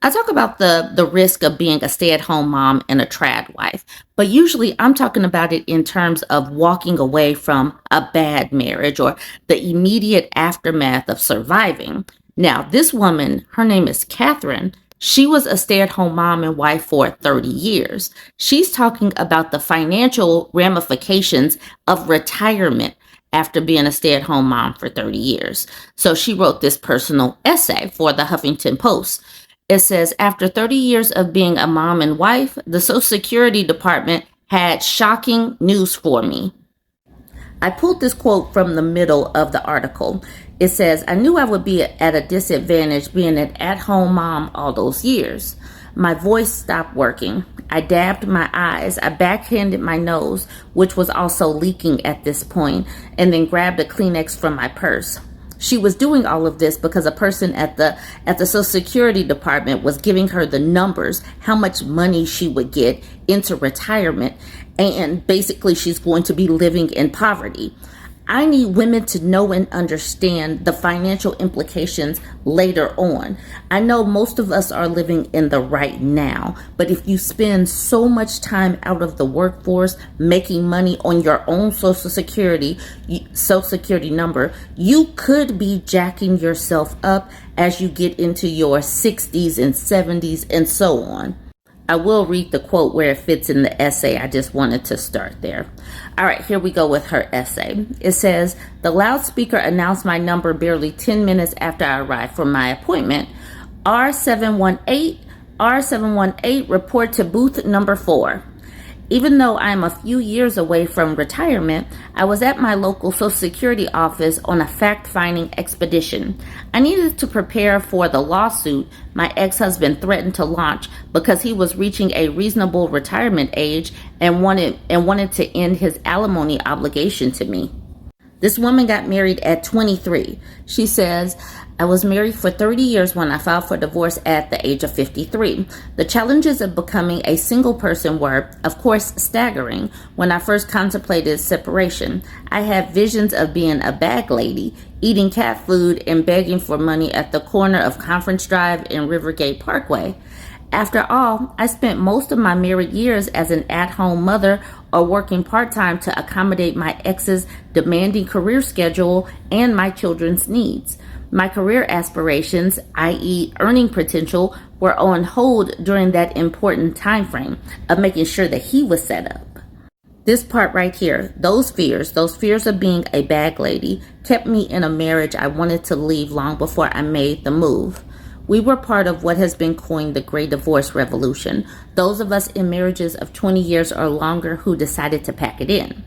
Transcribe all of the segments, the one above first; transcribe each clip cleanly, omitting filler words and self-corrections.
I talk about the risk of being a stay-at-home mom and a trad wife, but usually I'm talking about it in terms of walking away from a bad marriage or the immediate aftermath of surviving. Now, this woman, her name is Catherine. She was a stay-at-home mom and wife for 30 years. She's talking about the financial ramifications of retirement after being a stay-at-home mom for 30 years. So she wrote this personal essay for the Huffington Post. It says, after 30 years of being a mom and wife, the Social Security Department had shocking news for me. I pulled this quote from the middle of the article. It says, I knew I would be at a disadvantage being an at-home mom all those years. My voice stopped working. I dabbed my eyes. I backhanded my nose, which was also leaking at this point, and then grabbed a Kleenex from my purse. She was doing all of this because a person at the Social Security Department was giving her the numbers, how much money she would get into retirement, and basically she's going to be living in poverty. I need women to know and understand the financial implications later on. I know most of us are living in the right now, but if you spend so much time out of the workforce making money on your own Social Security number, you could be jacking yourself up as you get into your 60s and 70s and so on. I will read the quote where it fits in the essay. I just wanted to start there. All right, here we go with her essay. It says, the loudspeaker announced my number barely 10 minutes after I arrived for my appointment. R718, report to booth number 4. Even though I am a few years away from retirement, I was at my local Social Security office on a fact-finding expedition. I needed to prepare for the lawsuit my ex-husband threatened to launch because he was reaching a reasonable retirement age and wanted to end his alimony obligation to me. This woman got married at 23. She says, I was married for 30 years when I filed for divorce at the age of 53. The challenges of becoming a single person were, of course, staggering. When I first contemplated separation, I had visions of being a bag lady, eating cat food and begging for money at the corner of Conference Drive and Rivergate Parkway. After all, I spent most of my married years as an at-home mother or working part-time to accommodate my ex's demanding career schedule and my children's needs. My career aspirations, i.e. earning potential, were on hold during that important time frame of making sure that he was set up. This part right here, those fears of being a bag lady, kept me in a marriage I wanted to leave long before I made the move. We were part of what has been coined the Great Divorce Revolution, those of us in marriages of 20 years or longer who decided to pack it in.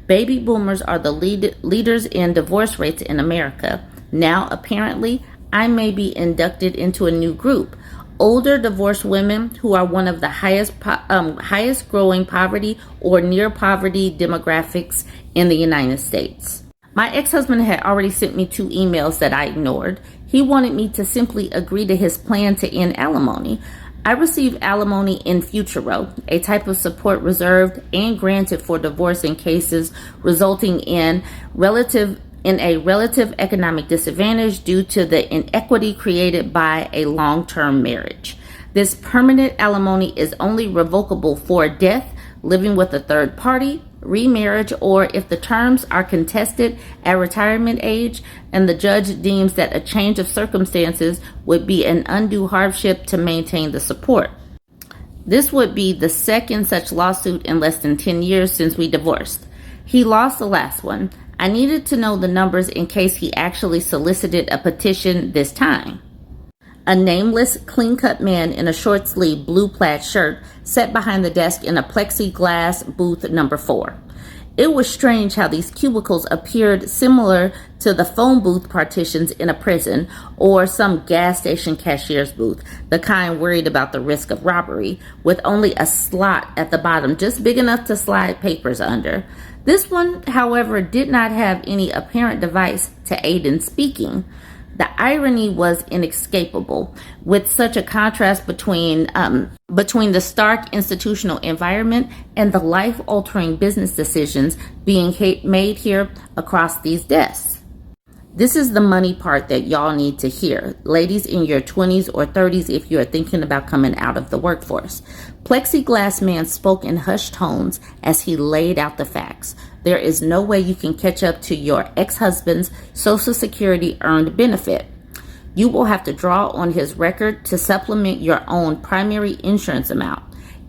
Baby boomers are the leaders in divorce rates in America. Now, apparently, I may be inducted into a new group. Older divorced women who are one of the highest growing poverty or near poverty demographics in the United States. My ex-husband had already sent me 2 emails that I ignored. He wanted me to simply agree to his plan to end alimony. I received alimony in futuro, a type of support reserved and granted for divorce in cases resulting in a relative economic disadvantage due to the inequity created by a long-term marriage. This permanent alimony is only revocable for death, living with a third party, remarriage, or if the terms are contested at retirement age and the judge deems that a change of circumstances would be an undue hardship to maintain the support. This would be the second such lawsuit in less than 10 years since we divorced. He lost the last one. I needed to know the numbers in case he actually solicited a petition this time. A nameless, clean-cut man in a short-sleeved blue plaid shirt sat behind the desk in a plexiglass booth number 4. It was strange how these cubicles appeared similar to the phone booth partitions in a prison or some gas station cashier's booth, the kind worried about the risk of robbery, with only a slot at the bottom just big enough to slide papers under. This one, however, did not have any apparent device to aid in speaking. The irony was inescapable, with such a contrast between the stark institutional environment and the life-altering business decisions being made here across these desks. This is the money part that y'all need to hear. Ladies in your 20s or 30s, if you are thinking about coming out of the workforce. Plexiglass man spoke in hushed tones as he laid out the facts. There is no way you can catch up to your ex-husband's Social Security earned benefit. You will have to draw on his record to supplement your own primary insurance amount.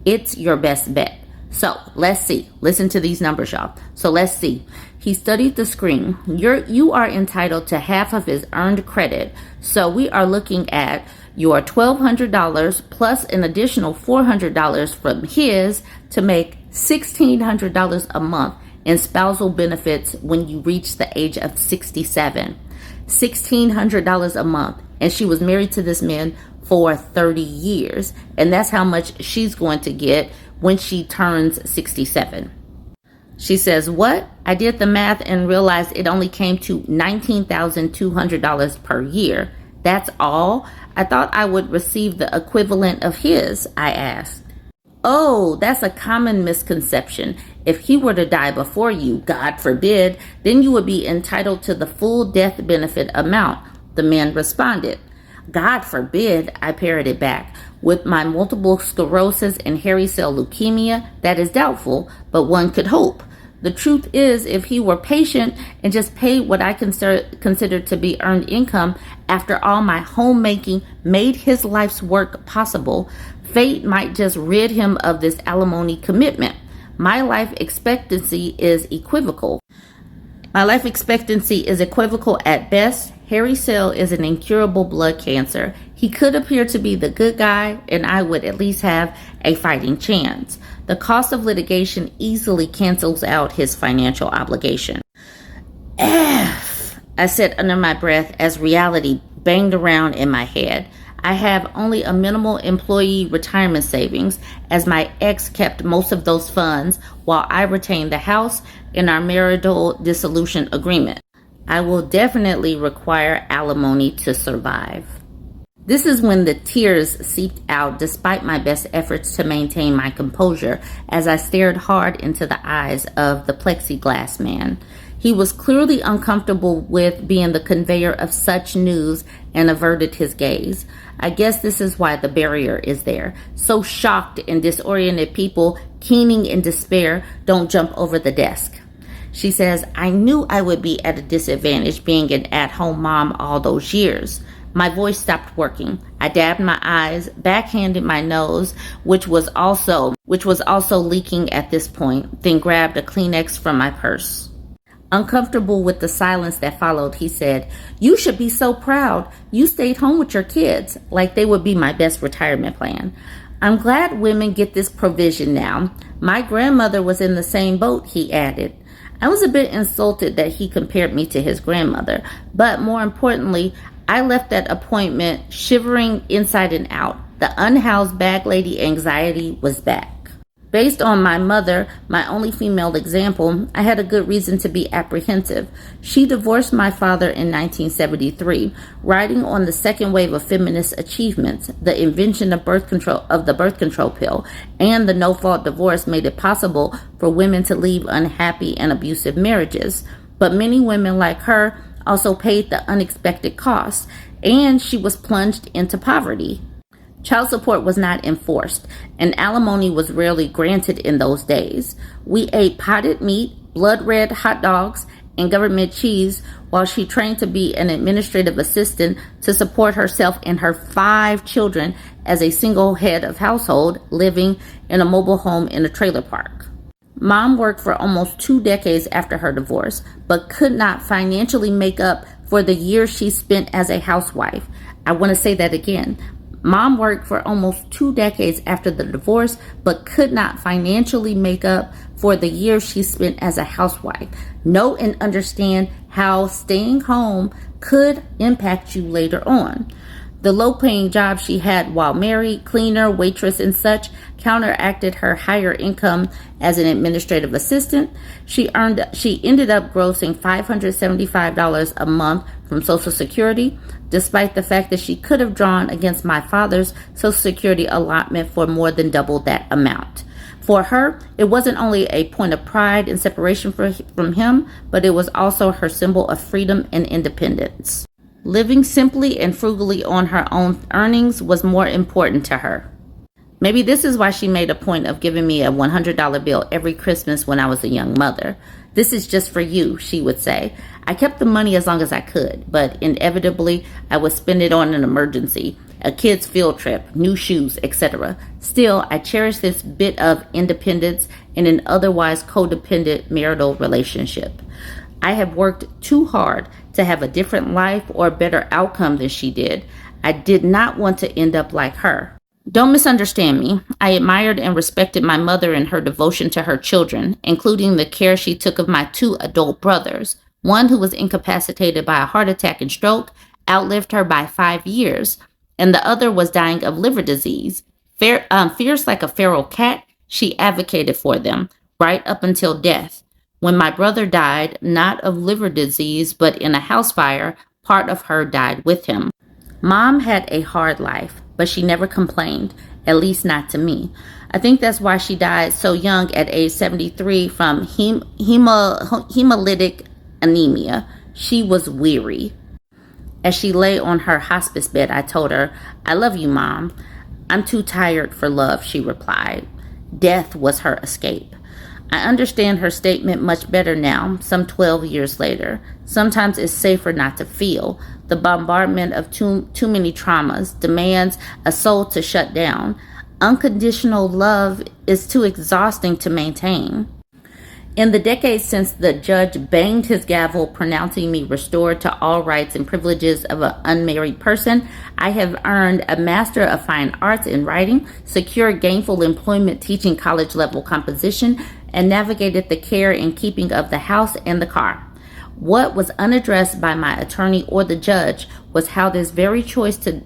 It's your best bet. So let's see. Listen to these numbers, y'all. So let's see. He studied the screen. You are entitled to half of his earned credit. So we are looking at your $1,200 plus an additional $400 from his to make $1,600 a month in spousal benefits when you reach the age of 67. $1,600 a month. And she was married to this man for 30 years. And that's how much she's going to get when she turns 67. She says, what? I did the math and realized it only came to $19,200 per year. That's all? I thought I would receive the equivalent of his, I asked. Oh, that's a common misconception. If he were to die before you, God forbid, then you would be entitled to the full death benefit amount, the man responded. God forbid, I parroted back. With my multiple sclerosis and hairy cell leukemia, that is doubtful, but one could hope. The truth is, if he were patient and just paid what I consider to be earned income after all my homemaking made his life's work possible, fate might just rid him of this alimony commitment. My life expectancy is equivocal. At best. Hairy cell is an incurable blood cancer. He could appear to be the good guy, and I would at least have a fighting chance. The cost of litigation easily cancels out his financial obligation. F, I said under my breath as reality banged around in my head. I have only a minimal employee retirement savings, as my ex kept most of those funds while I retained the house in our marital dissolution agreement. I will definitely require alimony to survive. This is when the tears seeped out despite my best efforts to maintain my composure as I stared hard into the eyes of the plexiglass man. He was clearly uncomfortable with being the conveyor of such news and averted his gaze. I guess this is why the barrier is there. So shocked and disoriented people, keening in despair, don't jump over the desk. She says, I knew I would be at a disadvantage being an at-home mom all those years. My voice stopped working. I dabbed my eyes, backhanded my nose, which was also leaking at this point, then grabbed a Kleenex from my purse. Uncomfortable with the silence that followed, he said, you should be so proud. You stayed home with your kids, like they would be my best retirement plan. I'm glad women get this provision now. My grandmother was in the same boat, he added. I was a bit insulted that he compared me to his grandmother, but more importantly, I left that appointment shivering inside and out. The unhoused bag lady anxiety was back. Based on my mother, my only female example, I had a good reason to be apprehensive. She divorced my father in 1973, riding on the second wave of feminist achievements. The invention of the birth control pill and the no-fault divorce made it possible for women to leave unhappy and abusive marriages. But many women like her also paid the unexpected costs, and she was plunged into poverty. Child support was not enforced, and alimony was rarely granted in those days. We ate potted meat, blood-red hot dogs, and government cheese while she trained to be an administrative assistant to support herself and her 5 children as a single head of household living in a mobile home in a trailer park. Mom worked for almost 2 decades after her divorce, but could not financially make up for the years she spent as a housewife. I want to say that again. Mom worked for almost 2 decades after the divorce, but could not financially make up for the years she spent as a housewife. Know and understand how staying home could impact you later on. The low-paying job she had while married, cleaner, waitress, and such, counteracted her higher income as an administrative assistant. She ended up grossing $575 a month from Social Security, despite the fact that she could have drawn against my father's Social Security allotment for more than double that amount. For her, it wasn't only a point of pride and separation from him, but it was also her symbol of freedom and independence. Living simply and frugally on her own earnings was more important to her. Maybe this is why she made a point of giving me a $100 bill every Christmas when I was a young mother. "This is just for you," she would say. I kept the money as long as I could, but inevitably I would spend it on an emergency, a kid's field trip, new shoes, etc. Still, I cherish this bit of independence in an otherwise codependent marital relationship. I have worked too hard to have a different life or a better outcome than she did. I did not want to end up like her. Don't misunderstand me. I admired and respected my mother and her devotion to her children, including the care she took of my 2 adult brothers. One, who was incapacitated by a heart attack and stroke, outlived her by 5 years, and the other was dying of liver disease. Fierce like a feral cat, she advocated for them, right up until death. When my brother died, not of liver disease, but in a house fire, part of her died with him. Mom had a hard life, but she never complained, at least not to me. I think that's why she died so young at age 73 from hemolytic anemia. She was weary. As she lay on her hospice bed, I told her, "I love you, Mom." "I'm too tired for love," she replied. Death was her escape. I understand her statement much better now, some 12 years later. Sometimes it's safer not to feel. The bombardment of too many traumas demands a soul to shut down. Unconditional love is too exhausting to maintain. In the decades since the judge banged his gavel pronouncing me restored to all rights and privileges of an unmarried person, I have earned a Master of Fine Arts in writing, secured gainful employment teaching college-level composition, and navigated the care and keeping of the house and the car. What was unaddressed by my attorney or the judge was how this very choice to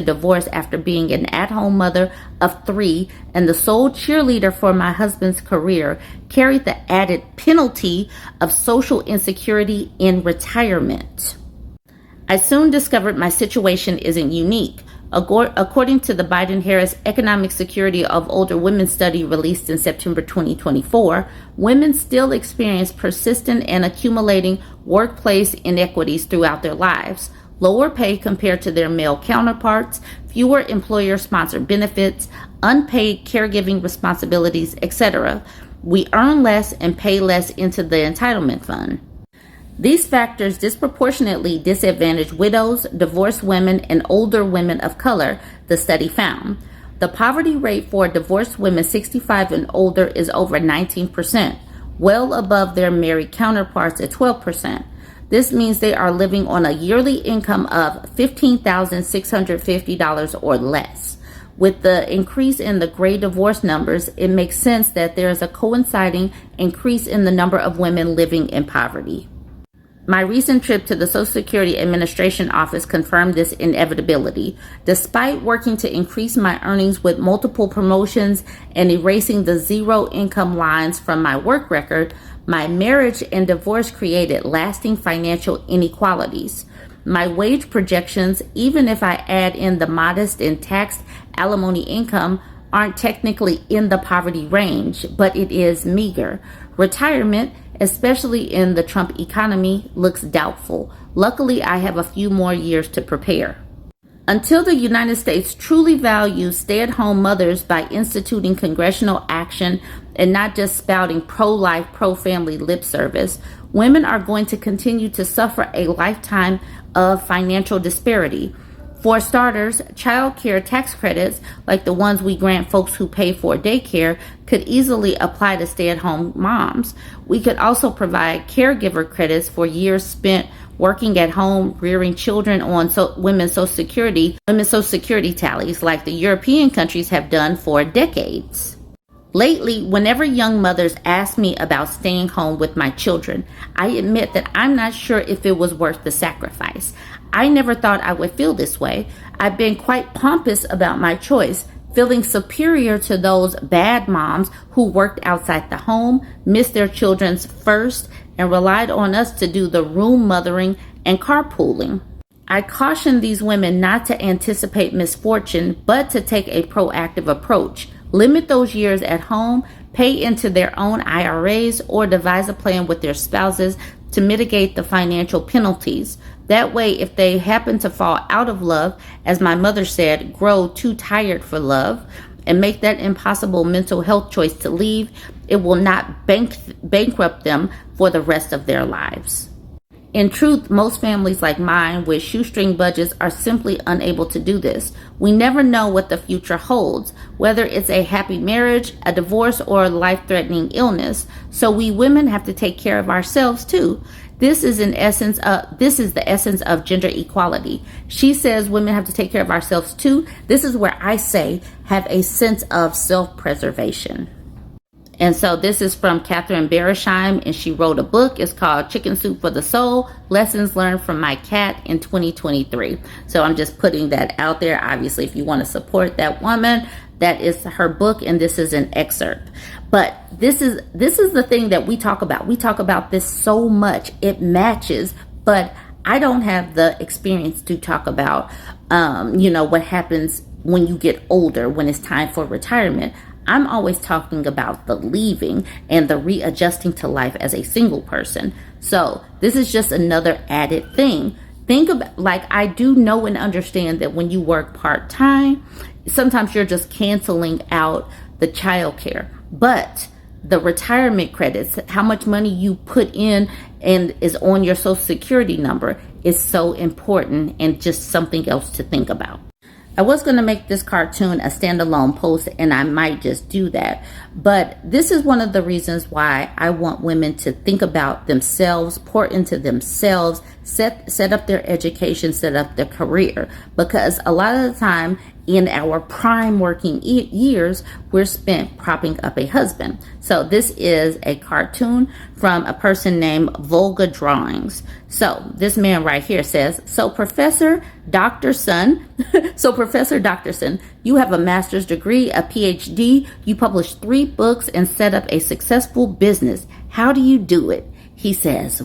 divorce after being an at-home mother of 3 and the sole cheerleader for my husband's career carried the added penalty of social insecurity in retirement. I soon discovered my situation isn't unique. According to the Biden-Harris Economic Security of Older Women study released in September 2024, women still experience persistent and accumulating workplace inequities throughout their lives. Lower pay compared to their male counterparts, fewer employer-sponsored benefits, unpaid caregiving responsibilities, etc. We earn less and pay less into the entitlement fund. These factors disproportionately disadvantage widows, divorced women, and older women of color, the study found. The poverty rate for divorced women 65 and older is over 19%, well above their married counterparts at 12%. This means they are living on a yearly income of $15,650 or less. With the increase in the gray divorce numbers, it makes sense that there is a coinciding increase in the number of women living in poverty. My recent trip to the Social Security Administration office confirmed this inevitability. Despite working to increase my earnings with multiple promotions and erasing the zero income lines from my work record, my marriage and divorce created lasting financial inequalities. My wage projections, even if I add in the modest and taxed alimony income, aren't technically in the poverty range, but it is meager. Retirement, especially in the Trump economy, looks doubtful. Luckily, I have a few more years to prepare. Until the United States truly values stay-at-home mothers by instituting congressional action and not just spouting pro-life, pro-family lip service, women are going to continue to suffer a lifetime of financial disparity. For starters, child care tax credits, like the ones we grant folks who pay for daycare, could easily apply to stay-at-home moms. We could also provide caregiver credits for years spent working at home, rearing children on women's Social Security tallies, like the European countries have done for decades. Lately, whenever young mothers ask me about staying home with my children, I admit that I'm not sure if it was worth the sacrifice. I never thought I would feel this way. I've been quite pompous about my choice, feeling superior to those bad moms who worked outside the home, missed their children's first, and relied on us to do the room mothering and carpooling. I caution these women not to anticipate misfortune, but to take a proactive approach. Limit those years at home, pay into their own IRAs, or devise a plan with their spouses to mitigate the financial penalties. That way, if they happen to fall out of love, as my mother said, grow too tired for love, and make that impossible mental health choice to leave, it will not bankrupt them for the rest of their lives. In truth, most families like mine with shoestring budgets are simply unable to do this. We never know what the future holds, whether it's a happy marriage, a divorce, or a life-threatening illness. So we women have to take care of ourselves too. This is the essence of gender equality. She says women have to take care of ourselves too. This is where I say have a sense of self-preservation. And so this is from Catherine Beresheim, and she wrote a book. It's called Chicken Soup for the Soul, Lessons Learned from My Cat in 2023. So I'm just putting that out there. Obviously, if you want to support that woman, that is her book, and this is an excerpt. But this is the thing that we talk about. We talk about this so much. It matches, but I don't have the experience to talk about, what happens when you get older, when it's time for retirement. I'm always talking about the leaving and the readjusting to life as a single person. So this is just another added thing. Think about, like, I do know and understand that when you work part-time, sometimes you're just canceling out the childcare, but the retirement credits, how much money you put in and is on your Social Security number, is so important, and just something else to think about. I was going to make this cartoon a standalone post, and I might just do that. But this is one of the reasons why I want women to think about themselves, pour into themselves, set up their education, set up their career. Because a lot of the time in our prime working years, we're spent propping up a husband. So this is a cartoon from a person named Volga Drawings. So this man right here says, Professor Dr. Son, you have a master's degree, a PhD, you published 3 books and set up a successful business. How do you do it? He says,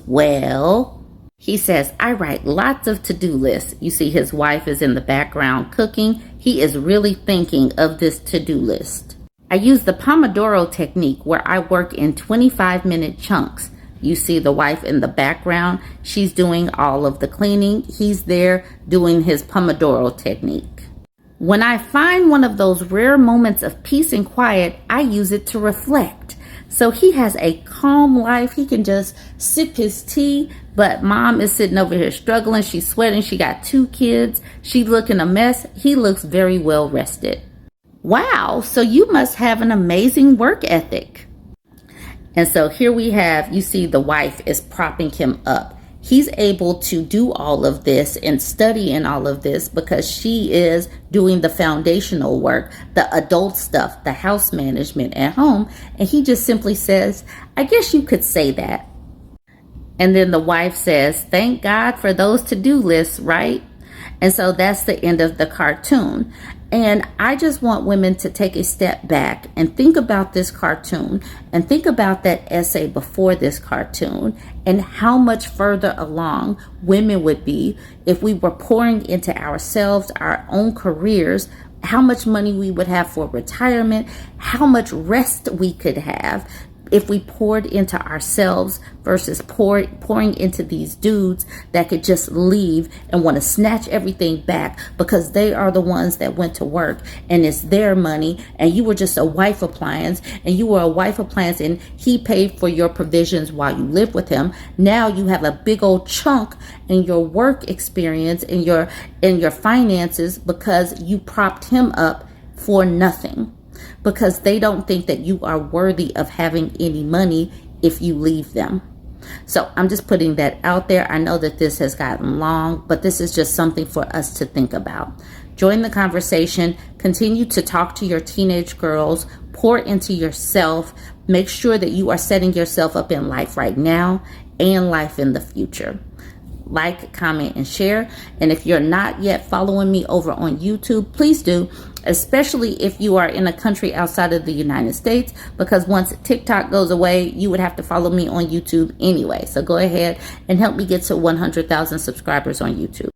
I write lots of to-do lists. You see his wife is in the background cooking. He is really thinking of this to-do list. I use the Pomodoro technique where I work in 25-minute chunks. You see the wife in the background. She's doing all of the cleaning. He's there doing his Pomodoro technique. When I find one of those rare moments of peace and quiet, I use it to reflect. So he has a calm life. He can just sip his tea, but mom is sitting over here struggling. She's sweating. She got 2 kids. She's looking a mess. He looks very well rested. Wow, so you must have an amazing work ethic. And so here we have, you see the wife is propping him up. He's able to do all of this and study in all of this because she is doing the foundational work, the adult stuff, the house management at home. And he just simply says, I guess you could say that. And then the wife says, thank God for those to-do lists, right? And so that's the end of the cartoon. And I just want women to take a step back and think about this cartoon and think about that essay before this cartoon and how much further along women would be if we were pouring into ourselves, our own careers, how much money we would have for retirement, how much rest we could have if we poured into ourselves versus pouring into these dudes that could just leave and want to snatch everything back because they are the ones that went to work and it's their money, and you were just a wife appliance, and he paid for your provisions while you lived with him. Now you have a big old chunk in your work experience and your finances because you propped him up for nothing. Because they don't think that you are worthy of having any money if you leave them. So I'm just putting that out there. I know that this has gotten long, but this is just something for us to think about. Join the conversation. Continue to talk to your teenage girls. Pour into yourself. Make sure that you are setting yourself up in life right now and life in the future. Like, comment, and share. And if you're not yet following me over on YouTube, please do, especially if you are in a country outside of the United States, because once TikTok goes away, you would have to follow me on YouTube anyway. So go ahead and help me get to 100,000 subscribers on YouTube.